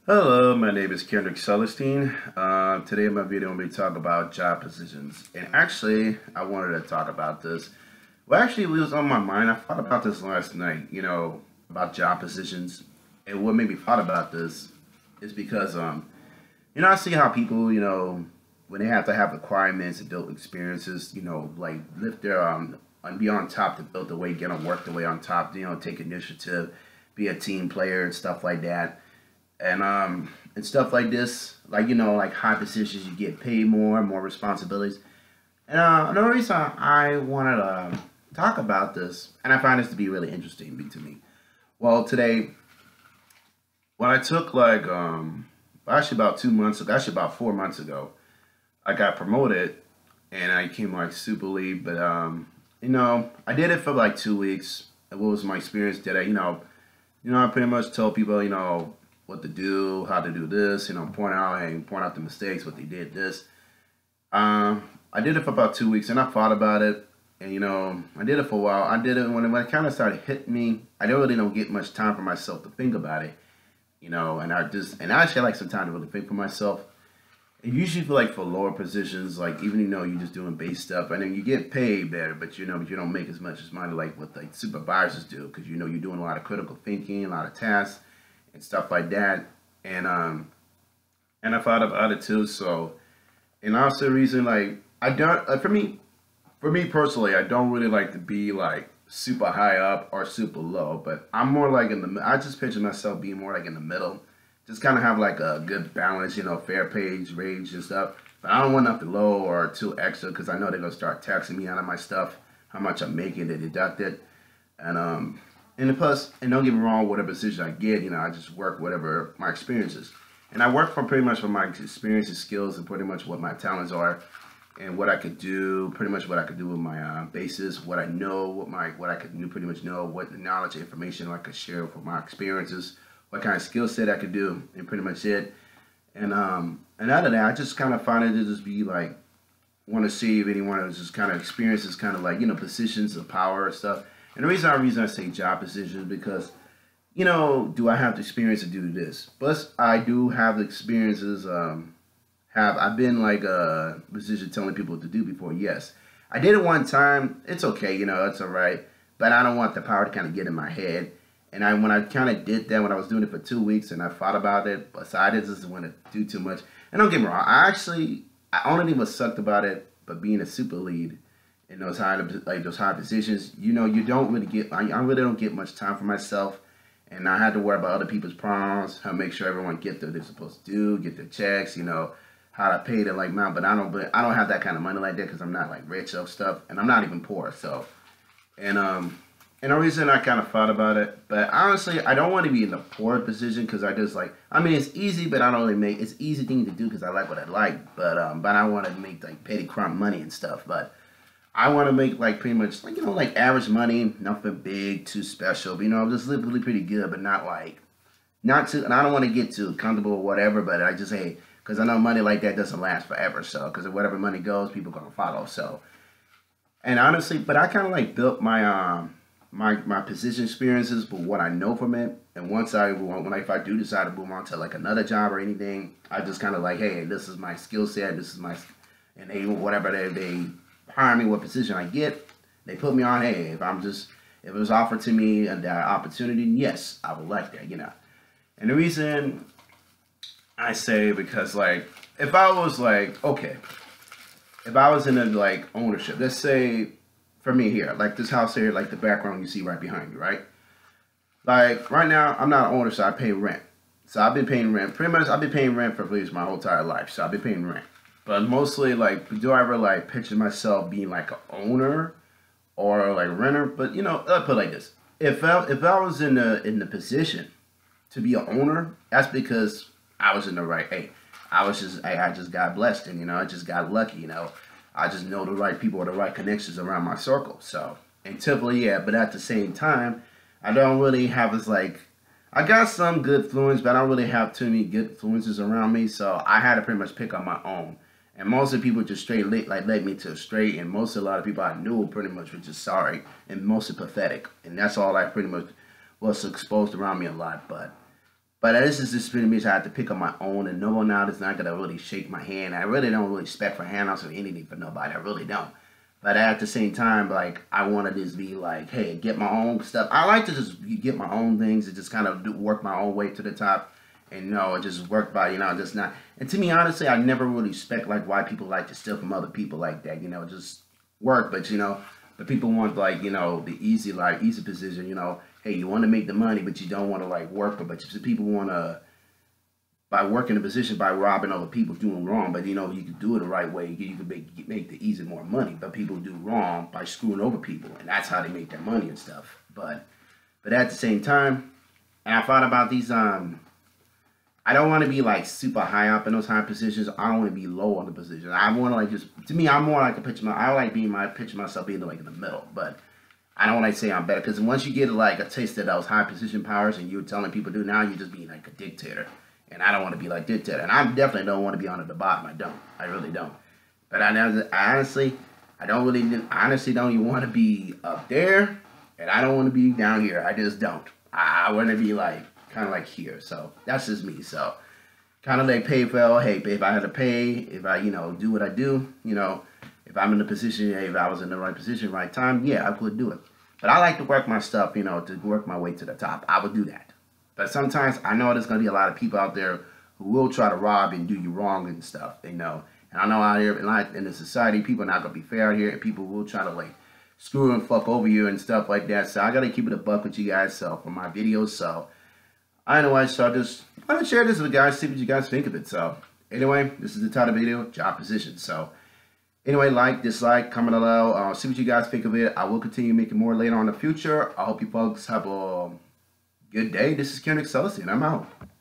Hello, my name is Kendrick Celestine. Today in my video, I'm going to talk about job positions. And actually, I wanted to talk about this. Well, actually, it was on my mind. I thought about this last night, about job positions. And what made me thought about this is because, I see how people, when they have to have requirements and build experiences, like lift their, and be on top to build the way, get on work the way on top, take initiative, be a team player and stuff like that and stuff like this, like high positions, you get paid more responsibilities. And another reason I wanted to talk about this, and I find this to be really interesting to me. Well, today, when I took actually about 2 months ago, actually about 4 months ago, I got promoted and I came like super lead. But I did it for like 2 weeks. And what was my experience? Did I pretty much told people, what to do, how to do this, point out the mistakes, what they did, this. I did it for about 2 weeks, and I thought about it, and I did it for a while. I did it when it kind of started hitting me. I really don't get much time for myself to think about it, and I actually like some time to really think for myself. And usually for lower positions, like even you're just doing base stuff, and then you get paid better, but you don't make as much as money like what like supervisors do, because you're doing a lot of critical thinking, a lot of tasks and stuff like that. And I thought about it too. So, and also the reason like I don't for me personally, I don't really like to be like super high up or super low, but I'm more like in the. I just picture myself being more like in the middle, just kind of have like a good balance, fair page range and stuff. But I don't want nothing low or too extra because I know they're gonna start taxing me out of my stuff, how much I'm making, they deduct it, and plus, and don't get me wrong, whatever position I get, I just work whatever my experience is. And I work for pretty much for my experience and skills and pretty much what my talents are and what I could do, pretty much what I could do with my basis, what I know, what I could pretty much know, what knowledge, information I could share from my experiences, what kind of skill set I could do, and pretty much it. And out of that, I just kind of find it to just be like, want to see if anyone of just kind of experiences kind of like, positions of power and stuff. And the reason I say job positions because, do I have the experience to do this? But I do have the experiences. I've been like a position telling people what to do before? Yes, I did it one time. It's okay, it's all right. But I don't want the power to kind of get in my head. And when I kind of did that when I was doing it for 2 weeks and I thought about it, besides this is when to do too much. And don't get me wrong, I only thing was sucked about it, but being a super lead in those high positions, you don't really get. I really don't get much time for myself, and I had to worry about other people's problems, how to make sure everyone get what they're supposed to do, get their checks, how to pay their like amount. But I don't have that kind of money like that because I'm not like rich or stuff, and I'm not even poor. So, and and the reason I kind of thought about it, but honestly, I don't want to be in the poor position because I just like. I mean, it's easy, but I don't really make. It's easy thing to do because I like what I like, but I want to make like petty crumb money and stuff, but. I want to make like pretty much like like average money, nothing big, too special. But, just live really pretty good, but not like not too. And I don't want to get too comfortable or whatever. But I just hey, because I know money like that doesn't last forever. So because whatever money goes, people gonna follow. So and honestly, but I kind of like built my my position experiences, but what I know from it. And once if I do decide to move on to like another job or anything, I just kind of like hey, this is my skill set. This is my and they whatever they hire me what position I get, they put me on. Hey, if it was offered to me and that opportunity, yes, I would like that, And the reason I say because like if I was like okay, if I was in a like ownership, let's say for me here, like this house here, like the background you see right behind you, right? Like right now, I'm not an owner, so I pay rent. So I've been paying rent. Pretty much, I've been paying rent for at least my whole entire life. So I've been paying rent. But mostly, like, do I ever like picture myself being like an owner or like renter? But I'll put it like this: if I was in the position to be an owner, that's because I was in the right. Hey, I just got blessed, and I just got lucky. I just know the right people or the right connections around my circle. So and typically, yeah. But at the same time, I don't really have as like I got some good influence, but I don't really have too many good influences around me. So I had to pretty much pick on my own. And most of the people just straight led me to straight, and a lot of people I knew pretty much were just sorry and mostly pathetic, and that's all I pretty much was exposed around me a lot. But But this is just pretty much I have to pick up my own, and no one out is not gonna really shake my hand. I really don't really expect for handouts or anything for nobody. I really don't. But at the same time, like I want to just be like, hey, get my own stuff. I like to just get my own things and just kind of work my own way to the top, and just work by just not. And to me, honestly, I never really respect like why people like to steal from other people like that. Just work, but but people want like the easy life, easy position. Hey, you want to make the money, but you don't want to like work. But people want to by working the position by robbing other people doing wrong. But you can do it the right way. You can make the easy more money. But people do wrong by screwing over people, and that's how they make their money and stuff. But at the same time, and I thought about these. I don't want to be like super high up in those high positions. I don't want to be low on the position. I want to like just to me, I'm more like a picture. I like picture myself being like in the middle, but. I don't want to say I'm better because once you get like a taste of those high position powers and you're telling people to do now, you're just being like a dictator. And I don't want to be like dictator. And I definitely don't want to be on the bottom. I don't. I really don't. But I honestly, honestly don't even want to be up there. And I don't want to be down here. I just don't. I want to be like, kind of like here. So that's just me. So kind of like pay for, hey, if I had to pay, if I, do what I do, if I'm in the position, if I was in the right position, right time, yeah, I could do it. But I like to work my stuff, to work my way to the top. I would do that. But sometimes I know there's going to be a lot of people out there who will try to rob and do you wrong and stuff, And I know out here in the society, people are not going to be fair out here. And people will try to, like, screw and fuck over you and stuff like that. So I got to keep it a buck with you guys, for my videos. So, anyway, so I just want to share this with you guys, see what you guys think of it. So, anyway, this is the title of the video, job position. So, anyway, like, dislike, comment below. See what you guys think of it. I will continue making more later on in the future. I hope you folks have a good day. This is Ken Excelsior, and I'm out.